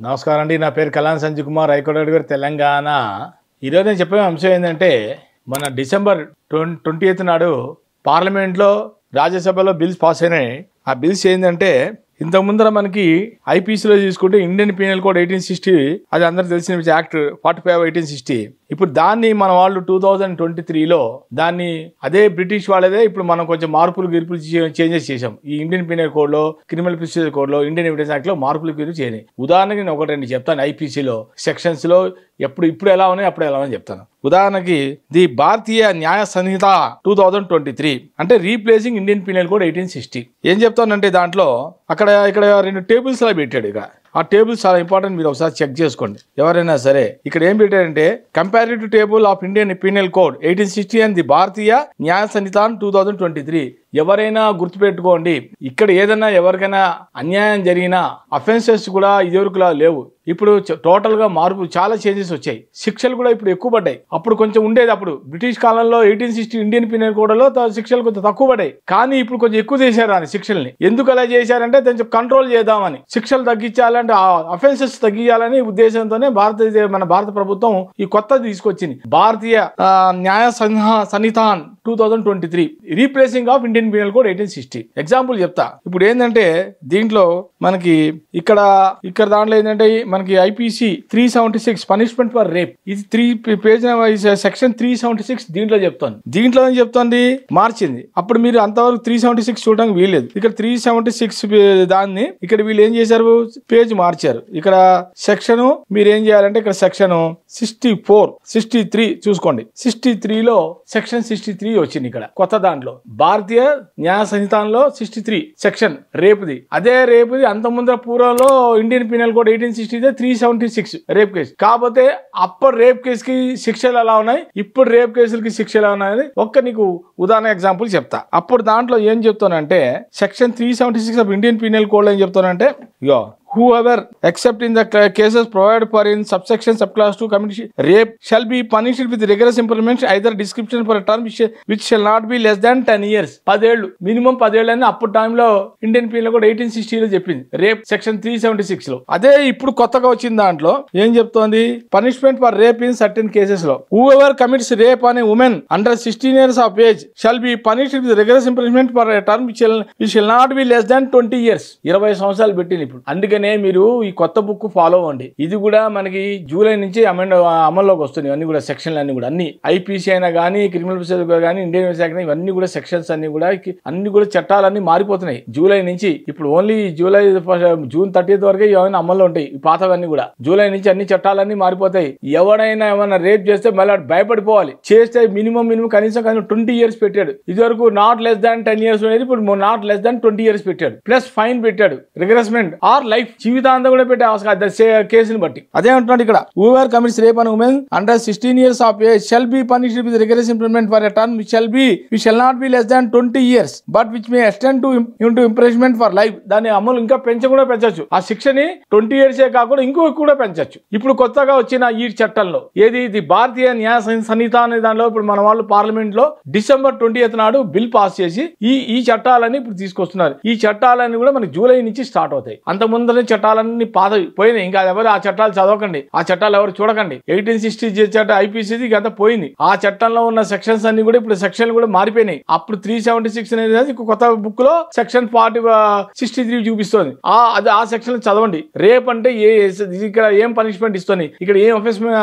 నమస్కారం అండి. నా పేరు కళ్యాణ్ సంజయ్ కుమార్, హైకోర్టు గారు, తెలంగాణ. ఈరోజు నేను చెప్పే అంశం ఏంటంటే, మన డిసెంబర్ 20th నాడు పార్లమెంట్లో రాజ్యసభలో బిల్స్ పాస్ అయినాయి. ఆ బిల్స్ ఏంటంటే, ఇంతకు ముందర మనకి ఐపీసీలో చూసుకుంటే ఇండియన్ పీనల్ కోడ్ 1860, అది అందరికి తెలిసిన యాక్ట్ 45/1860. ఇప్పుడు దాన్ని మన వాళ్ళు 2023లో దాన్ని అదే బ్రిటిష్ వాళ్ళదే ఇప్పుడు మనం కొంచెం మార్పులు చేంజెస్ చేసాం. ఈ ఇండియన్ పీనల్ కోడ్ లో, క్రిమినల్ ప్రొసీజర్ కోడ్ లో, ఇండియన్ ఎవిడెన్స్ యాక్ట్ లో మార్పులు చేయని. ఉదాహరణకి నేను ఒకటి చెప్తాను. ఐపీసీలో సెక్షన్స్ లో ఇప్పుడు ఎలా ఉన్నాయి, అప్పుడు ఎలా ఉన్నాయని చెప్తాను. ఉదాహరణకి ది భారతీయ న్యాయ సంహిత 2023 అంటే రీప్లేసింగ్ ఇండియన్ పీనల్ కోడ్ 1860. ఏం చెప్తానంటే దాంట్లో ఇక్కడ 2 టేబుల్స్ అలా పెట్టాడు. ఇక ఆ టేబుల్స్ చాలా ఇంపార్టెంట్, మీరు ఒకసారి చెక్ చేసుకోండి ఎవరైనా సరే. ఇక్కడ ఏం పెట్టారంటే, comparative table of Indian Penal Code 1860 and the Bharatiya Nyaya Sanhita 2023. ఎవరైనా గుర్తుపెట్టుకోండి, ఇక్కడ ఏదైనా ఎవరికైనా అన్యాయం జరిగినా అఫెన్సెస్ కూడా ఇదివరకులా లేవు. ఇప్పుడు టోటల్ గా మార్పు, చాలా చేంజెస్ వచ్చాయి. శిక్షలు కూడా ఇప్పుడు ఎక్కువ పడ్డాయి. అప్పుడు కొంచెం ఉండేది. అప్పుడు బ్రిటిష్ కాలంలో 1860 ఇండియన్ పీనల్ కోడ్ లో శిక్షలు కొంచెం తక్కువ పడ్డాయి. కానీ ఇప్పుడు కొంచెం ఎక్కువ చేశారు అని శిక్షల్ని. ఎందుకు అలా చేశారంటే కొంచెం కంట్రోల్ చేద్దామని, శిక్షలు తగ్గించాలంటే, అఫెన్సెస్ తగ్గించాలని ఉద్దేశంతోనే మన భారత ప్రభుత్వం ఈ కొత్తది తీసుకొచ్చింది. భారతీయ Nyaya Sanhita 2023 replacing of Indian Penal Code 1860. Example చెప్తా. ఇప్పుడు ఏంటంటే దీంట్లో మనకి ఇక్కడ దాంట్లో ఏంటంటే మనకి ఐపీసీ 376 పనిష్మెంట్ ఫర్ రేప్, ఇది 3 పేజ్ సెక్షన్ 376 దీంట్లో చెప్తాను. దీంట్లో ఏం చెప్తుంది, మార్చింది. అప్పుడు మీరు అంతవరకు 376 చూడడానికి వీల్లేదు. ఇక్కడ 376 దాన్ని ఇక్కడ వీళ్ళు ఏం చేశారు, పేజ్ మార్చారు. ఇక్కడ సెక్షన్ మీరు ఏం చేయాలంటే, ఇక్కడ సెక్షన్ 63 చూసుకోండి. 63లో సెక్షన్ 63 వచ్చింది. ఇక్కడ కొత్త దాంట్లో భారతీయ న్యాయ సంహితంలో 63 సెక్షన్ రేపుది. అదే రేపుది అంత ముందర పూర్వంలో Indian Penal Code 1860 376 rape case. కాకపోతే అప్పుడు రేప్ కేసుకి శిక్షలు ఎలా ఉన్నాయి, ఇప్పుడు రేప్ కేసులకి శిక్షలు ఎలా ఉన్నాయి నీకు ఉదాహరణ ఎగ్జాంపుల్ చెప్తా. అప్పుడు దాంట్లో ఏం చెప్తానంటే, section 376 of Indian Penal code ఏం చెప్తానంటే, ఇగో whoever except in the cases provided for in subsection subclass 2 commit rape shall be punished with rigorous imprisonment either description for a term which shall not be less than 10 years. 10 ఏళ్ళు minimum 10 ఏళ్ళు అని అప్పుడు టైంలో Indian Penal code 1860లో చెప్పింది, rape section 376 లో. అదే ఇప్పుడు కొత్తగా వచ్చిన దాంట్లో ఏం చెప్తోంది, punishment for rape in certain cases లో whoever commits rape on a woman under 16 years of age shall be punished with rigorous imprisonment for a term which shall not be less than 20 years. 20 సంవత్సరాలు పెట్టింది ఇప్పుడు. అందుకే మీరు ఈ కొత్త book follow అవ్వండి. ఇది కూడా మనకి జూలై నుంచి అమల్లోకి వస్తుంది. అన్ని కూడా సెక్షన్లు అన్ని కూడా, అన్ని ఐపీసీ అయినా కానీ, క్రిమినల్ ప్రొసీజర్ కానీ, ఇండియన్ యాక్ట్ ఇవన్నీ కూడా సెక్షన్స్ అన్ని కూడా చట్టాలన్నీ మారిపోతున్నాయి జూలై నుంచి. ఇప్పుడు ఓన్లీ జూన్ 30th వరకే ఏమైనా అమల్లో ఉంటాయి. ఈ పాతవన్నీ కూడా జూలై నుంచి అన్ని చట్టాలన్నీ మారిపోతాయి. ఎవడైనా ఏమైనా రేప్ చేస్తే మళ్ళీ భయపడిపోవాలి. చేస్తే మినిమం కనీసం 20 years పెట్టాడు. ఇది వరకు నాట్ లెస్ దాన్ 10 years అనేది ఇప్పుడు నాట్ లెస్ దాన్ 20 years పెట్టాడు. ప్లస్ ఫైన్ పెట్టాడు, రిగ్రెస్మెంట్ ఆర్ లైఫ్, జీవితాంతం కూడా పెట్టే కేసుని బట్టి. అదే అంటున్నాడు ఇక్కడ, whoever commits rape on a woman under 16 years of age shall be punished with rigorous imprisonment for a term which shall not be less than 20 years but which may extend into imprisonment for life. దాని అమలు ఇంకా పెంచొచ్చు. ఆ శిక్షని 20 years కాకుండా ఇంకో కూడా పెంచొచ్చు. ఇప్పుడు కొత్తగా వచ్చిన ఈ చట్టంలో ఏది, ఇది భారతీయ న్యాయ సంహిత అనే దానిలో ఇప్పుడు మన వాళ్ళు పార్లమెంట్ లో డిసెంబర్ 20th నాడు బిల్ పాస్ చేసి ఈ చట్టాలని ఇప్పుడు తీసుకొస్తున్నారు. ఈ చట్టాలన్నీ కూడా మనకి జూలై నుంచి స్టార్ట్ అవుతాయి. అంత ముందర చట్టాలన్నీ పోయినాయి. ఇంకా ఎవరు ఆ చట్టాలు చదవకండి, ఆ చట్టాలు ఎవరు చూడకండి. 1860 చట్టం ఐపీసీది గత పోయింది. ఆ చట్టంలో ఉన్న సెక్షన్స్ అన్ని కూడా ఇప్పుడు సెక్షన్లు కూడా మారిపోయినాయి. అప్పుడు 376 అనేది కొత్త బుక్ లో సెక్షన్ 63 చూపిస్తుంది. ఆ సెక్షన్ చదవండి. రేప్ అంటే ఇక్కడ ఏం పనిష్మెంట్ ఇస్తుంది, ఇక్కడ ఏం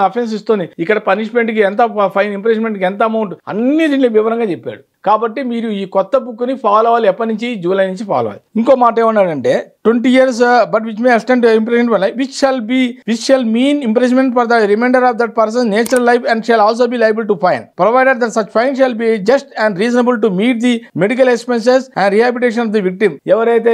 అఫెన్స్ ఇస్తుంది, ఇక్కడ పనిష్మెంట్ కి ఎంత ఫైన్, ఇంప్రెస్మెంట్ కి ఎంత అమౌంట్, అన్ని దీంట్లో వివరంగా చెప్పాడు. కాబట్టి మీరు ఈ కొత్త బుక్ ని ఫాలో అవ్వాలి. ఎప్పటి నుంచి, జూలై నుంచి ఫాలో అవ్వాలి. ఇంకో మాట ఏమన్నాడంటే, 20 years but which may extend to imprisonment for life which shall mean imprisonment for the remainder of that person's natural life and shall also be liable to fine provided that such fine shall be just and reasonable to meet the medical expenses and rehabilitation of the victim. ఎవరైతే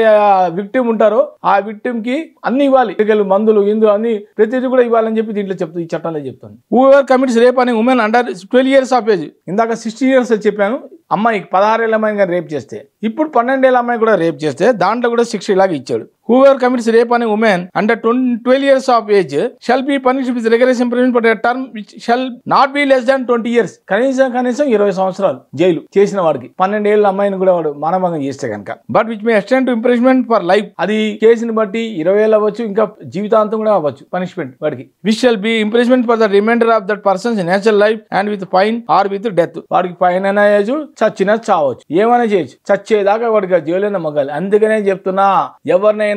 victim ఉంటారో ఆ victim కి అన్ని ఇవ్వాలి, మందులు అన్ని ప్రతిదీ కూడా ఇవ్వాలని చెప్పి దీంట్లో చెప్తుంది, ఈ చట్టాల్లో చెప్తాను. whoever commits rape on a woman under 12 years of age, ఇందాక 16 years చెప్పాను, అమ్మాయి 16 ఏళ్ల అమ్మాయిని రేప్ చేస్తే ఇప్పుడు 12 ఏళ్ళ అమ్మాయి కూడా రేప్ చేస్తే దాంట్లో కూడా శిక్ష ఇలాగ ఇచ్చాడు. Whoever commits rape on a woman under 12 years of age shall be punished with rigorous imprisonment for a term which shall not be less than 20 years. కనీసం 20 సంవత్సరాలు జైలు చేసిన వాడికి 12 ఏళ్ళ అమ్మాయిని కూడా వాడు మానభంగం చేస్తే కనుక. But which may extend to imprisonment for life. అది కేసుని బట్టి 20 ఏళ్ళు అవ్వచ్చు, ఇంకా జీవితాంతం కూడా అవ్వచ్చు పనిష్మెంట్ వాడికి. Which shall be imprisonment for the remainder of that person's natural life and with fine or with death. వాడికి ఫైన్ అయినా చేయొచ్చు, చచ్చినా చావచ్చు, ఏమైనా చేయొచ్చు, చచ్చేదాకా వాడికి జైలులో మగ్గాలి. అందుకనే చెప్తున్నా, ఎవరినైనా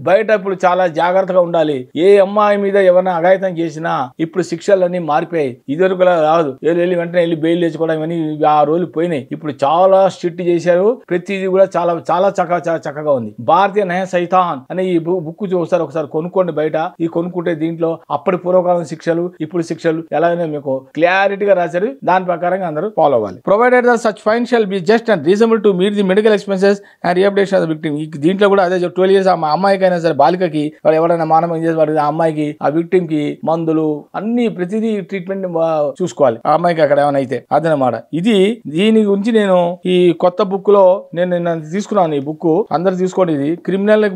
బయట ఇప్పుడు చాలా జాగ్రత్తగా ఉండాలి. ఏ అమ్మాయి మీద ఎవరైనా అఘాయితం చేసినా ఇప్పుడు శిక్షలన్నీ మారిపోయాయి. ఇదివరకులా రాదు, వెళ్ళి వెంటనే వెళ్ళి బెయిల్ తెచ్చుకోవడం అని ఆ రోజులు పోయినాయి. ఇప్పుడు చాలా స్ట్రిక్ట్ చేశారు. ప్రతిదీ కూడా చాలా చాలా చక్కగా ఉంది. భారతీయ న్యాయ సైతాన్ అనే ఈ బుక్ ఒకసారి కొనుక్కోండి బయట. ఈ కొనుక్కుంటే దీంట్లో అప్పటి పూర్వకాలం శిక్షలు ఇప్పుడు శిక్షలు ఎలాగైనా మీకు క్లారిటీగా రాశారు. దాని ప్రకారంగా అందరూ ఫాలో అవ్వాలి. Provided that such fine shall be just and reasonable to meet the medical expenses and rehabilitation of the victim. దీంట్లో కూడా అదే 12 ఇయర్స్ అమ్మాయికి అయినా సరే, బాలికకి ఎవరైనా మానవం చేసి వాడి ఆ అమ్మాయికి ఆ విక్టిమ్ కి మందులు అన్ని ప్రతిదీ ట్రీట్మెంట్ చూసుకోవాలి ఆ అమ్మాయికి అక్కడ ఏమైనా అయితే. అదనమాట. దీని గురించి నేను ఈ కొత్త బుక్ లో నేను తీసుకున్నాను. ఈ బుక్ అందరు తీసుకోండి. ఇది క్రిమినల్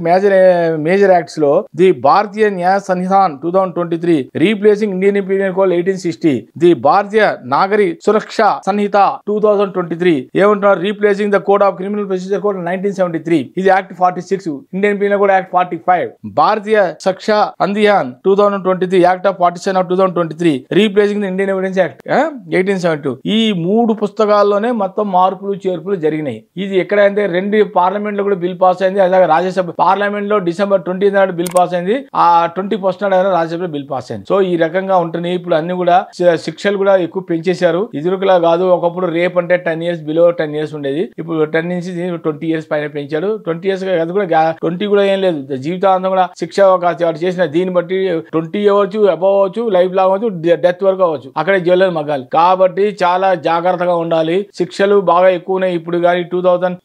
మేజర్ యాక్ట్స్ లో ది భారతీయ న్యాయ సంహితాన్ 2023 replacing Indian Penal Code 1860, the Bharatiya Nagari Suraksha Sanhita 2023 ఏమంటున్నారు, replacing the code of criminal procedure code 1973, ఇది act 46, Indian Penal Code act 45, Bharatiya Shiksha అందియాన్ 2023 act of 47 of 2023, replacing the Indian Evidence Act 1872. ఈ 3 పుస్తకాల్లోనే మొత్తం మార్పులు చేర్పులు జరిగినాయి. ఇది ఎక్కడంటే 2 పార్లమెంట్ లో కూడా బిల్ పాస్ అయింది. అలాగే రాజ్యసభ పార్లమెంట్ లో డిసెంబర్ 20 నాడు బిల్ పాస్ అయింది. ఆ 21 నాడు రాజ్యసభలో బిల్ పాస్ అయింది. సో ఈ రకంగా ఉంటుంది. ఇప్పుడు అన్ని కూడా శిక్షలు కూడా ఎక్కువ పెంచేశారు. ఇదివరకులా కాదు. ఒకప్పుడు రేప్ అంటే 10 ఇయర్స్ బిలో 10 ఇయర్స్ ఉండేది. ఇప్పుడు 10 నుంచి 20 ఇయర్స్ పైన పెంచాడు. 20 ఇయర్స్ అది కూడా 20 కూడా ఏం లేదు, జీవితాంతం కూడా శిక్ష వాడు చేసిన దీన్ని బట్టి 20 అవ్వచ్చు, అబవ్ అవ్వచ్చు, లైఫ్ లాంగ్ అవ్వచ్చు, డెత్ వరకు అవ్వచ్చు, అక్కడే జైల్లో మగ్గాలి. కాబట్టి చాలా జాగ్రత్తగా ఉండాలి. శిక్షలు బాగా ఎక్కువనే ఇప్పుడు. కానీ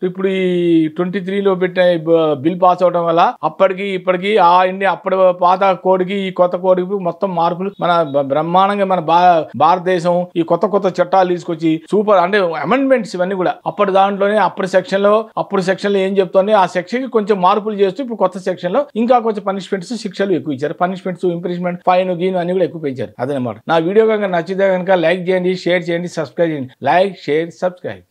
ఇప్పుడు ఈ 23లో పెట్టిన బిల్ పాస్ అవడం వల్ల అప్పటికి ఇప్పటికి అప్పటి పాత కోడికి ఈ కొత్త కోడికి మొత్తం మార్పులు. మన బ్రహ్మాండంగా మన భారతదేశం ఈ కొత్త చట్టాలు తీసుకొచ్చి సూపర్ అంటే అమెండ్మెంట్స్ ఇవన్నీ కూడా అప్పటి దాంట్లోనే అప్పుడు సెక్షన్ లో ఏం చెప్తుంది ఆ సెక్షన్ కి కొంచెం మార్పులు చేస్తూ ఇప్పుడు కొత్త సెక్షన్ లో ఇంకా కొంచెం పనిష్మెంట్స్ శిక్షలు ఎక్కువ ఇచ్చారు. పనిష్మెంట్స్, ఇంప్రిజ్మెంట్, ఫైన్, గీన్ అన్ని కూడా ఎక్కువ పెంచారు. అదనమాట. నా వీడియో కనుక నచ్చితే కనుక లైక్ చేయండి, షేర్ చేయండి, సబ్స్క్రైబ్ చేయండి. Like, share, subscribe.